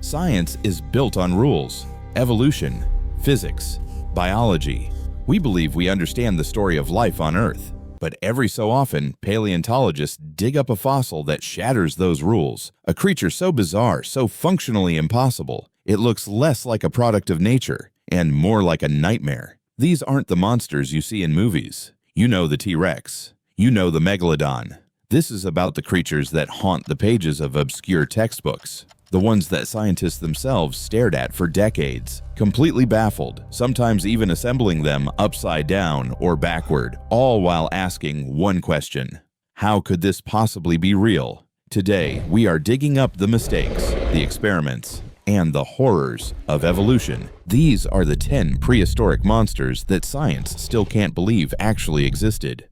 Science is built on rules: evolution, physics, biology. We believe we understand the story of life on Earth, but every so often, paleontologists dig up a fossil that shatters those rules, a creature so bizarre, so functionally impossible, it looks less like a product of nature and more like a nightmare. These aren't the monsters you see in movies. You know the T-Rex. You know the Megalodon. This is about the creatures that haunt the pages of obscure textbooks. The ones that scientists themselves stared at for decades, completely baffled, sometimes even assembling them upside down or backward, all while asking one question: how could this possibly be real? Today, we are digging up the mistakes, the experiments, and the horrors of evolution. These are the 10 prehistoric monsters that science still can't believe actually existed.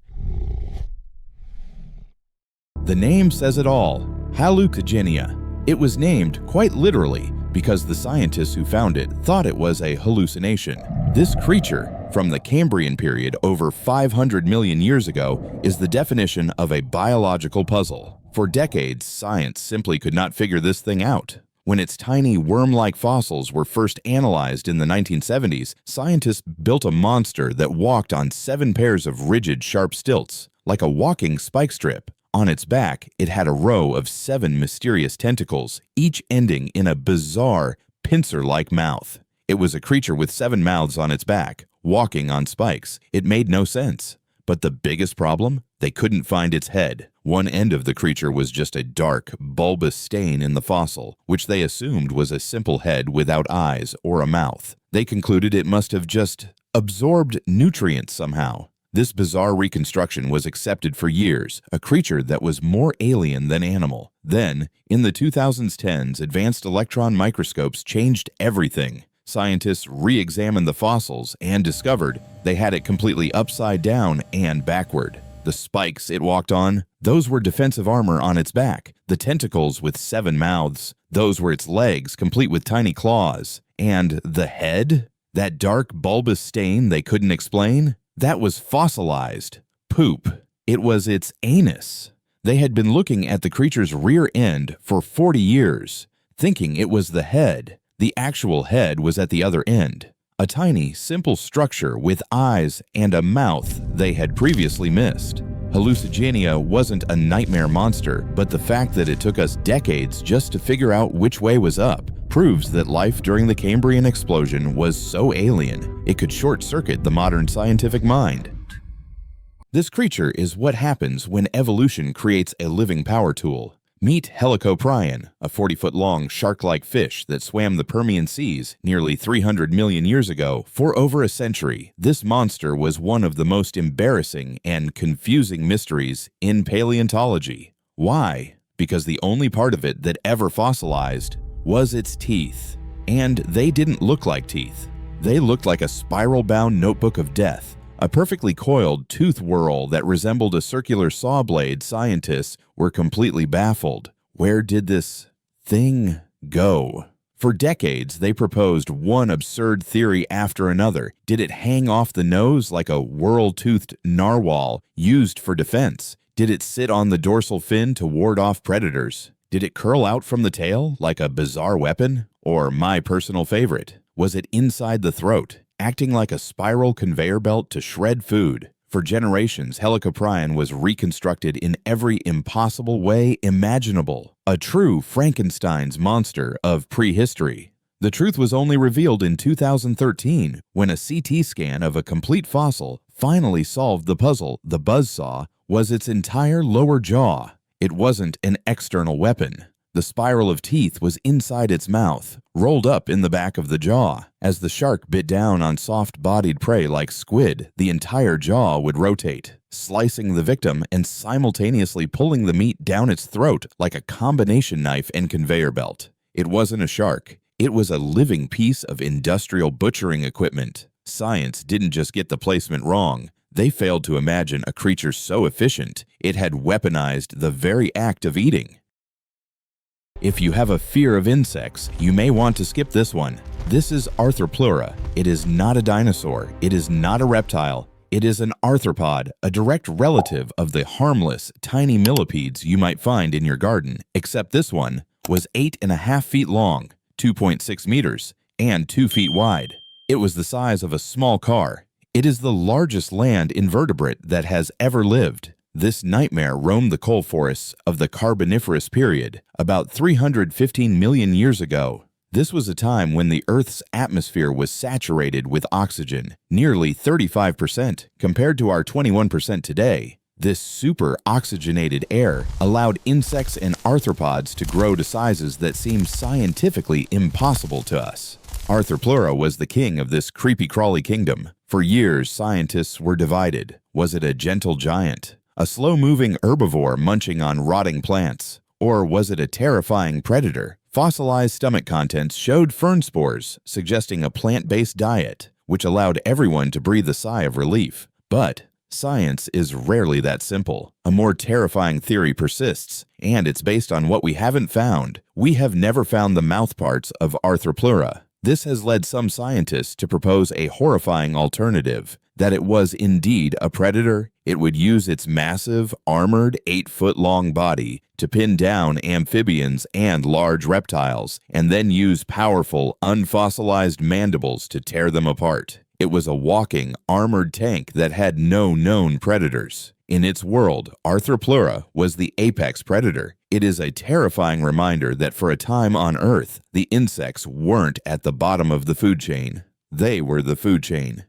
The name says it all: Hallucigenia. It was named quite literally because the scientists who found it thought it was a hallucination. This creature, from the Cambrian period over 500 million years ago, is the definition of a biological puzzle. For decades, science simply could not figure this thing out. When its tiny worm-like fossils were first analyzed in the 1970s, scientists built a monster that walked on 7 pairs of rigid, sharp stilts, like a walking spike strip. On its back, it had a row of 7 mysterious tentacles, each ending in a bizarre, pincer-like mouth. It was a creature with 7 mouths on its back, walking on spikes. It made no sense. But the biggest problem? They couldn't find its head. One end of the creature was just a dark, bulbous stain in the fossil, which they assumed was a simple head without eyes or a mouth. They concluded it must have just absorbed nutrients somehow. This bizarre reconstruction was accepted for years, a creature that was more alien than animal. Then, in the 2010s, advanced electron microscopes changed everything. Scientists re-examined the fossils and discovered they had it completely upside down and backward. The spikes it walked on, those were defensive armor on its back. The tentacles with 7 mouths, those were its legs, complete with tiny claws. And the head? That dark, bulbous stain they couldn't explain? That was fossilized poop. It was its anus. They had been looking at the creature's rear end for 40 years, thinking it was the head. The actual head was at the other end, a tiny, simple structure with eyes and a mouth they had previously missed. Hallucigenia wasn't a nightmare monster, but the fact that it took us decades just to figure out which way was up proves that life during the Cambrian explosion was so alien, it could short-circuit the modern scientific mind. This creature is what happens when evolution creates a living power tool. Meet Helicoprion, a 40-foot-long shark-like fish that swam the Permian Seas nearly 300 million years ago. For over a century, this monster was one of the most embarrassing and confusing mysteries in paleontology. Why? Because the only part of it that ever fossilized was its teeth. And they didn't look like teeth. They looked like a spiral-bound notebook of death, a perfectly coiled tooth whorl that resembled a circular saw blade. Scientists were completely baffled. Where did this thing go? For decades, they proposed one absurd theory after another. Did it hang off the nose like a whorl-toothed narwhal used for defense? Did it sit on the dorsal fin to ward off predators? Did it curl out from the tail like a bizarre weapon? Or, my personal favorite, was it inside the throat, acting like a spiral conveyor belt to shred food? For generations, Helicoprion was reconstructed in every impossible way imaginable. A true Frankenstein's monster of prehistory. The truth was only revealed in 2013 when a CT scan of a complete fossil finally solved the puzzle. The Buzzsaw was its entire lower jaw. It wasn't an external weapon. The spiral of teeth was inside its mouth, rolled up in the back of the jaw. As the shark bit down on soft-bodied prey like squid, the entire jaw would rotate, slicing the victim and simultaneously pulling the meat down its throat like a combination knife and conveyor belt. It wasn't a shark. It was a living piece of industrial butchering equipment. Science didn't just get the placement wrong. They failed to imagine a creature so efficient, it had weaponized the very act of eating. If you have a fear of insects, you may want to skip this one. This is Arthropleura. It is not a dinosaur. It is not a reptile. It is an arthropod, a direct relative of the harmless, tiny millipedes you might find in your garden, except this one was 8.5 feet long, 2.6 meters, and 2 feet wide. It was the size of a small car. It is the largest land invertebrate that has ever lived. This nightmare roamed the coal forests of the Carboniferous period, about 315 million years ago. This was a time when the Earth's atmosphere was saturated with oxygen, nearly 35% compared to our 21% today. This super oxygenated air allowed insects and arthropods to grow to sizes that seem scientifically impossible to us. Arthropleura was the king of this creepy-crawly kingdom. For years, scientists were divided. Was it a gentle giant, a slow-moving herbivore munching on rotting plants? Or was it a terrifying predator? Fossilized stomach contents showed fern spores, suggesting a plant-based diet, which allowed everyone to breathe a sigh of relief. But science is rarely that simple. A more terrifying theory persists, and it's based on what we haven't found. We have never found the mouthparts of Arthropleura. This has led some scientists to propose a horrifying alternative, that it was indeed a predator. It would use its massive, armored, 8-foot-long body to pin down amphibians and large reptiles, and then use powerful, unfossilized mandibles to tear them apart. It was a walking, armored tank that had no known predators. In its world, Arthropleura was the apex predator. It is a terrifying reminder that for a time on Earth, the insects weren't at the bottom of the food chain. They were the food chain.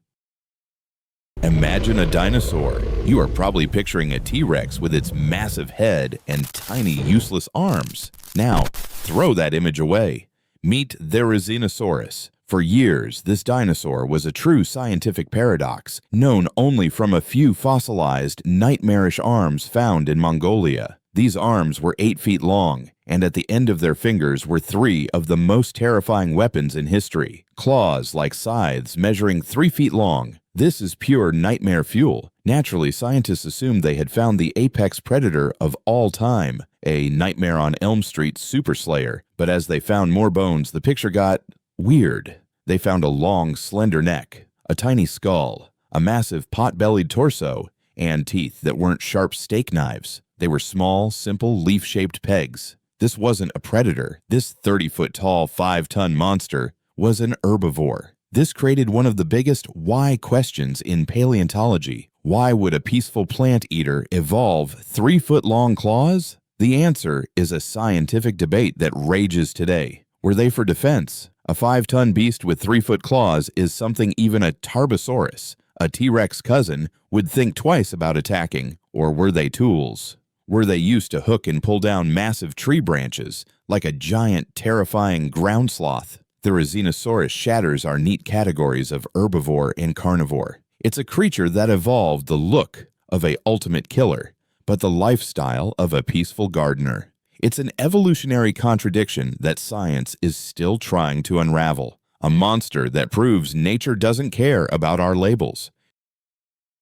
Imagine a dinosaur. You are probably picturing a T-Rex with its massive head and tiny, useless arms. Now, throw that image away. Meet Therizinosaurus. For years, this dinosaur was a true scientific paradox, known only from a few fossilized, nightmarish arms found in Mongolia. These arms were 8 feet long, and at the end of their fingers were 3 of the most terrifying weapons in history. Claws like scythes measuring 3 feet long. This is pure nightmare fuel. Naturally, scientists assumed they had found the apex predator of all time, a Nightmare on Elm Street super slayer. But as they found more bones, the picture got weird. They found a long, slender neck, a tiny skull, a massive pot-bellied torso, and teeth that weren't sharp steak knives. They were small, simple, leaf-shaped pegs. This wasn't a predator. This 30-foot-tall, 5-ton monster was an herbivore. This created one of the biggest why questions in paleontology. Why would a peaceful plant eater evolve 3-foot-long claws? The answer is a scientific debate that rages today. Were they for defense? A 5-ton beast with 3-foot claws is something even a Tarbosaurus, a T-Rex cousin, would think twice about attacking. Or were they tools? Were they used to hook and pull down massive tree branches, like a giant, terrifying ground sloth? Therizinosaurus shatters our neat categories of herbivore and carnivore. It's a creature that evolved the look of an ultimate killer, but the lifestyle of a peaceful gardener. It's an evolutionary contradiction that science is still trying to unravel. A monster that proves nature doesn't care about our labels.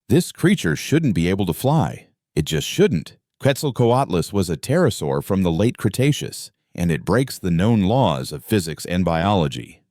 This creature shouldn't be able to fly. It just shouldn't. Quetzalcoatlus was a pterosaur from the late Cretaceous, and it breaks the known laws of physics and biology.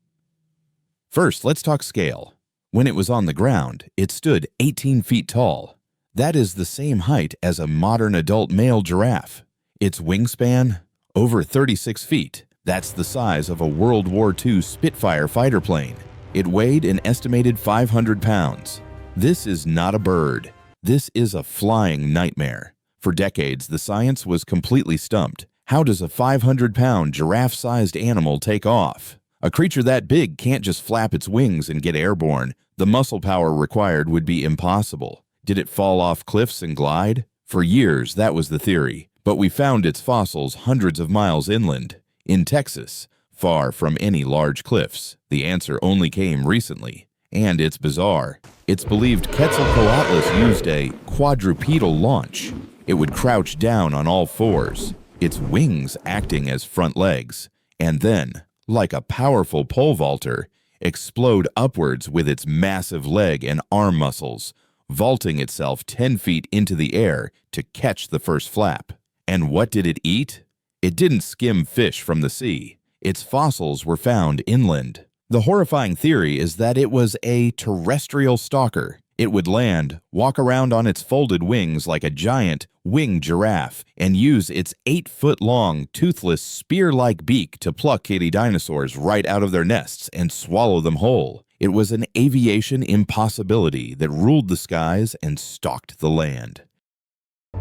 First, let's talk scale. When it was on the ground, it stood 18 feet tall. That is the same height as a modern adult male giraffe. Its wingspan? Over 36 feet. That's the size of a World War II Spitfire fighter plane. It weighed an estimated 500 pounds. This is not a bird. This is a flying nightmare. For decades, the science was completely stumped. How does a 500-pound giraffe-sized animal take off? A creature that big can't just flap its wings and get airborne. The muscle power required would be impossible. Did it fall off cliffs and glide? For years, that was the theory. But we found its fossils hundreds of miles inland, in Texas, far from any large cliffs. The answer only came recently, and it's bizarre. It's believed Quetzalcoatlus used a quadrupedal launch. It would crouch down on all fours, its wings acting as front legs, and then, like a powerful pole vaulter, explode upwards with its massive leg and arm muscles, vaulting itself 10 feet into the air to catch the first flap. And what did it eat? It didn't skim fish from the sea. Its fossils were found inland. The horrifying theory is that it was a terrestrial stalker. It would land, walk around on its folded wings like a giant winged giraffe, and use its 8-foot-long, toothless, spear-like beak to pluck kitty dinosaurs right out of their nests and swallow them whole. It was an aviation impossibility that ruled the skies and stalked the land.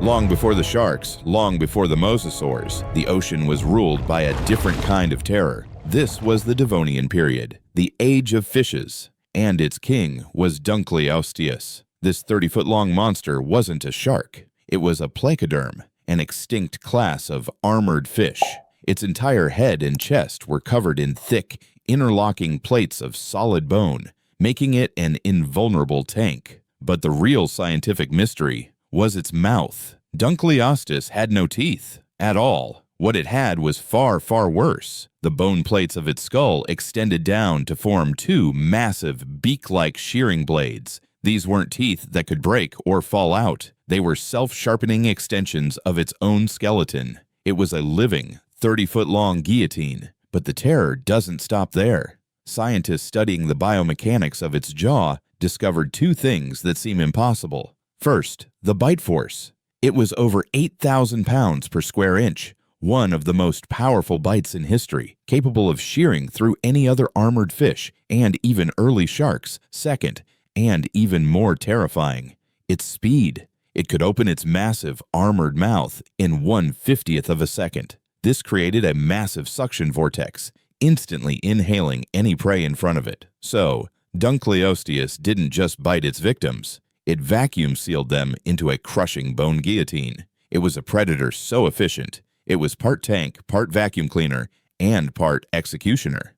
Long before the sharks, long before the mosasaurs, the ocean was ruled by a different kind of terror. This was the Devonian period, the age of fishes, and its king was Dunkleosteus. This 30-foot-long monster wasn't a shark. It was a placoderm, an extinct class of armored fish. Its entire head and chest were covered in thick, interlocking plates of solid bone, making it an invulnerable tank. But the real scientific mystery was its mouth. Dunkleosteus had no teeth at all. What it had was far, far worse. The bone plates of its skull extended down to form two massive beak-like shearing blades. These weren't teeth that could break or fall out. They were self-sharpening extensions of its own skeleton. It was a living, 30-foot-long guillotine. But the terror doesn't stop there. Scientists studying the biomechanics of its jaw discovered two things that seem impossible. First, the bite force. It was over 8,000 pounds per square inch, one of the most powerful bites in history, capable of shearing through any other armored fish and even early sharks. Second, and even more terrifying, its speed. It could open its massive, armored mouth in 1/50th of a second. This created a massive suction vortex, instantly inhaling any prey in front of it. So, Dunkleosteus didn't just bite its victims. It vacuum-sealed them into a crushing bone guillotine. It was a predator so efficient, it was part tank, part vacuum cleaner, and part executioner.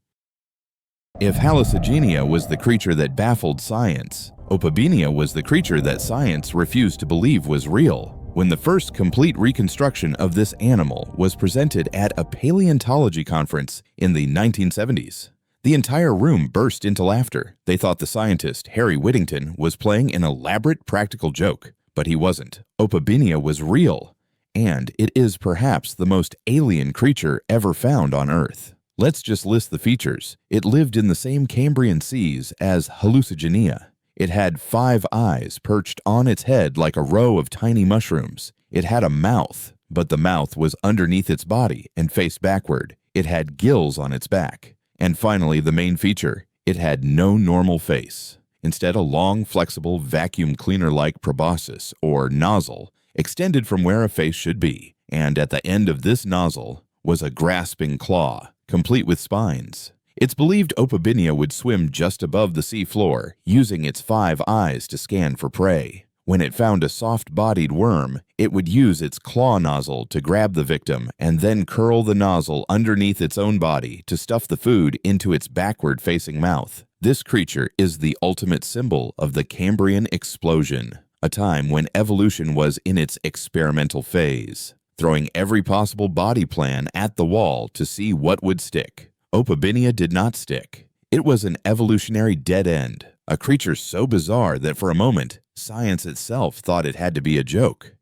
If Hallucigenia was the creature that baffled science, Opabinia was the creature that science refused to believe was real. When the first complete reconstruction of this animal was presented at a paleontology conference in the 1970s, the entire room burst into laughter. They thought the scientist, Harry Whittington, was playing an elaborate practical joke, but he wasn't. Opabinia was real, and it is perhaps the most alien creature ever found on Earth. Let's just list the features. It lived in the same Cambrian seas as Hallucigenia. It had 5 eyes perched on its head like a row of tiny mushrooms. It had a mouth, but the mouth was underneath its body and faced backward. It had gills on its back. And finally, the main feature, it had no normal face. Instead, a long, flexible, vacuum cleaner-like proboscis, or nozzle, extended from where a face should be. And at the end of this nozzle was a grasping claw, complete with spines. It's believed Opabinia would swim just above the sea floor, using its 5 eyes to scan for prey. When it found a soft-bodied worm, it would use its claw nozzle to grab the victim and then curl the nozzle underneath its own body to stuff the food into its backward-facing mouth. This creature is the ultimate symbol of the Cambrian explosion, a time when evolution was in its experimental phase, throwing every possible body plan at the wall to see what would stick. Opabinia did not stick. It was an evolutionary dead end, a creature so bizarre that for a moment, science itself thought it had to be a joke.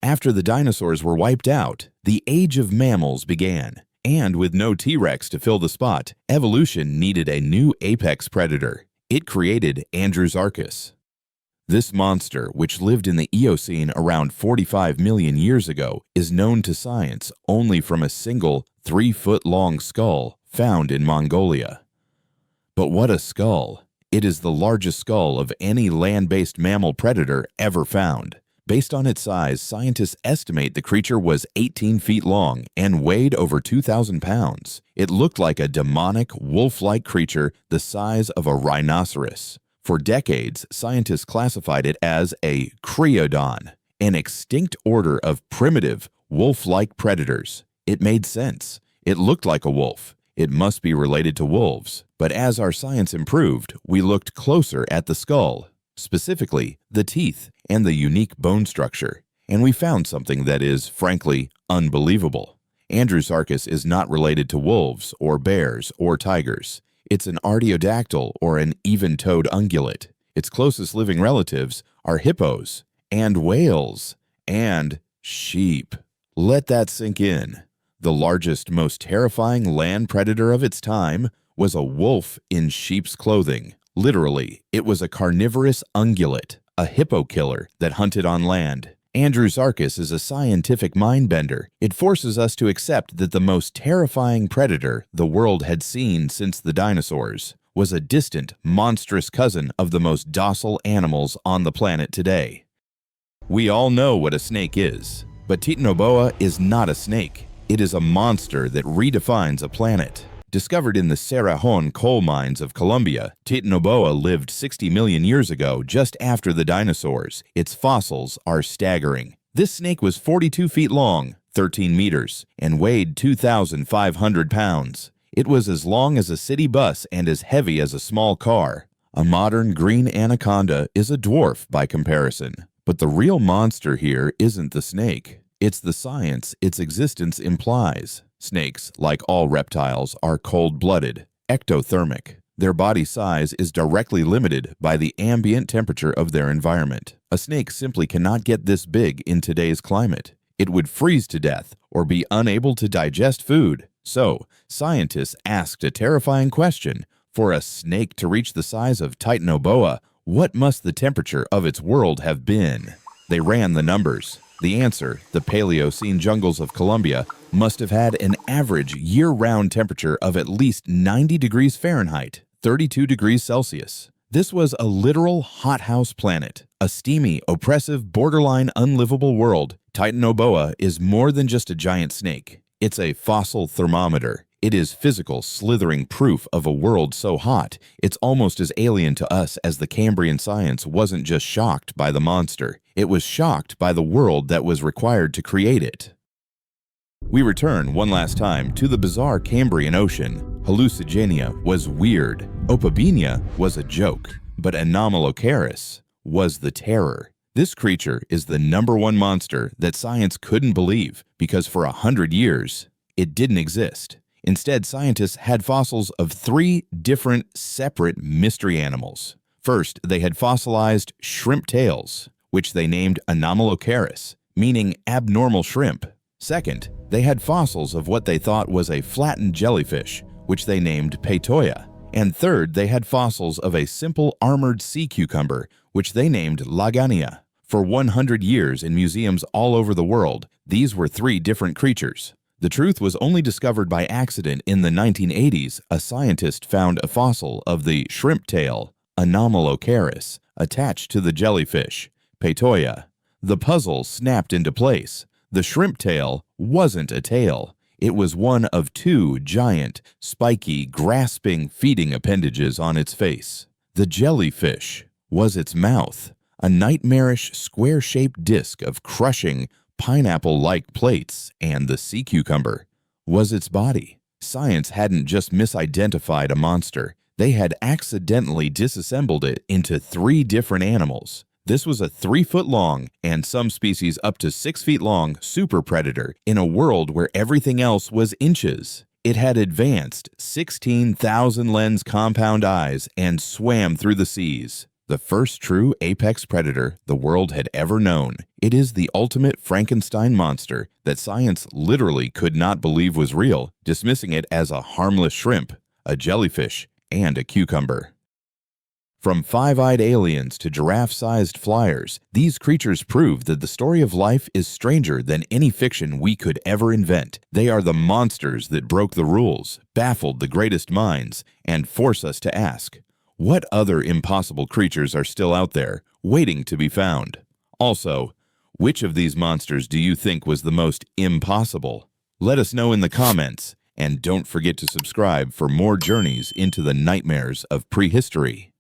After the dinosaurs were wiped out, the age of mammals began, and with no T-Rex to fill the spot, evolution needed a new apex predator. It created Andrewsarchus. This monster, which lived in the Eocene around 45 million years ago, is known to science only from a single 3-foot-long skull found in Mongolia. But what a skull! It is the largest skull of any land-based mammal predator ever found. Based on its size, scientists estimate the creature was 18 feet long and weighed over 2,000 pounds. It looked like a demonic, wolf-like creature the size of a rhinoceros. For decades, scientists classified it as a creodon, an extinct order of primitive, wolf-like predators. It made sense. It looked like a wolf. It must be related to wolves. But as our science improved, we looked closer at the skull, specifically the teeth and the unique bone structure, and we found something that is, frankly, unbelievable. Andrewsarchus is not related to wolves or bears or tigers. It's an artiodactyl or an even-toed ungulate. Its closest living relatives are hippos and whales and sheep. Let that sink in. The largest, most terrifying land predator of its time was a wolf in sheep's clothing, Literally, it was a carnivorous ungulate, a hippo killer that hunted on land. Andrewsarchus is a scientific mind-bender. It forces us to accept that the most terrifying predator the world had seen since the dinosaurs was a distant, monstrous cousin of the most docile animals on the planet today. We all know what a snake is, but Titanoboa is not a snake. It is a monster that redefines a planet. Discovered in the Cerrejón coal mines of Colombia, Titanoboa lived 60 million years ago, just after the dinosaurs. Its fossils are staggering. This snake was 42 feet long, 13 meters, and weighed 2,500 pounds. It was as long as a city bus and as heavy as a small car. A modern green anaconda is a dwarf by comparison. But the real monster here isn't the snake. It's the science its existence implies. Snakes, like all reptiles, are cold-blooded, ectothermic. Their body size is directly limited by the ambient temperature of their environment. A snake simply cannot get this big in today's climate. It would freeze to death or be unable to digest food. So, scientists asked a terrifying question. For a snake to reach the size of Titanoboa, what must the temperature of its world have been? They ran the numbers. The answer, the Paleocene jungles of Colombia, must have had an average year-round temperature of at least 90 degrees Fahrenheit, 32 degrees Celsius. This was a literal hothouse planet, a steamy, oppressive, borderline unlivable world. Titanoboa is more than just a giant snake. It's a fossil thermometer. It is physical, slithering proof of a world so hot, it's almost as alien to us as the Cambrian science wasn't just shocked by the monster. It was shocked by the world that was required to create it. We return one last time to the bizarre Cambrian ocean. Hallucigenia was weird. Opabinia was a joke. But Anomalocaris was the terror. This creature is the #1 monster that science couldn't believe because for 100 years, it didn't exist. Instead, scientists had fossils of 3 different, separate mystery animals. First, they had fossilized shrimp tails, which they named Anomalocaris, meaning abnormal shrimp. Second, they had fossils of what they thought was a flattened jellyfish, which they named Petoia. And third, they had fossils of a simple armored sea cucumber, which they named Lagania. For 100 years in museums all over the world, these were 3 different creatures. The truth was only discovered by accident in the 1980s. A scientist found a fossil of the shrimp tail, Anomalocaris, attached to the jellyfish, Petoia. The puzzle snapped into place. The shrimp tail wasn't a tail. It was one of 2 giant, spiky, grasping feeding appendages on its face. The jellyfish was its mouth, a nightmarish square-shaped disc of crushing, pineapple-like plates, and the sea cucumber was its body. Science hadn't just misidentified a monster. They had accidentally disassembled it into 3 different animals. This was a 3-foot-long, and some species up to 6 feet long, super predator in a world where everything else was inches. It had advanced 16,000 lens compound eyes and swam through the seas. The first true apex predator the world had ever known. It is the ultimate Frankenstein monster that science literally could not believe was real, dismissing it as a harmless shrimp, a jellyfish, and a cucumber. From 5-eyed aliens to giraffe-sized flyers, these creatures prove that the story of life is stranger than any fiction we could ever invent. They are the monsters that broke the rules, baffled the greatest minds, and force us to ask, what other impossible creatures are still out there, waiting to be found? Also, which of these monsters do you think was the most impossible? Let us know in the comments, and don't forget to subscribe for more journeys into the nightmares of prehistory.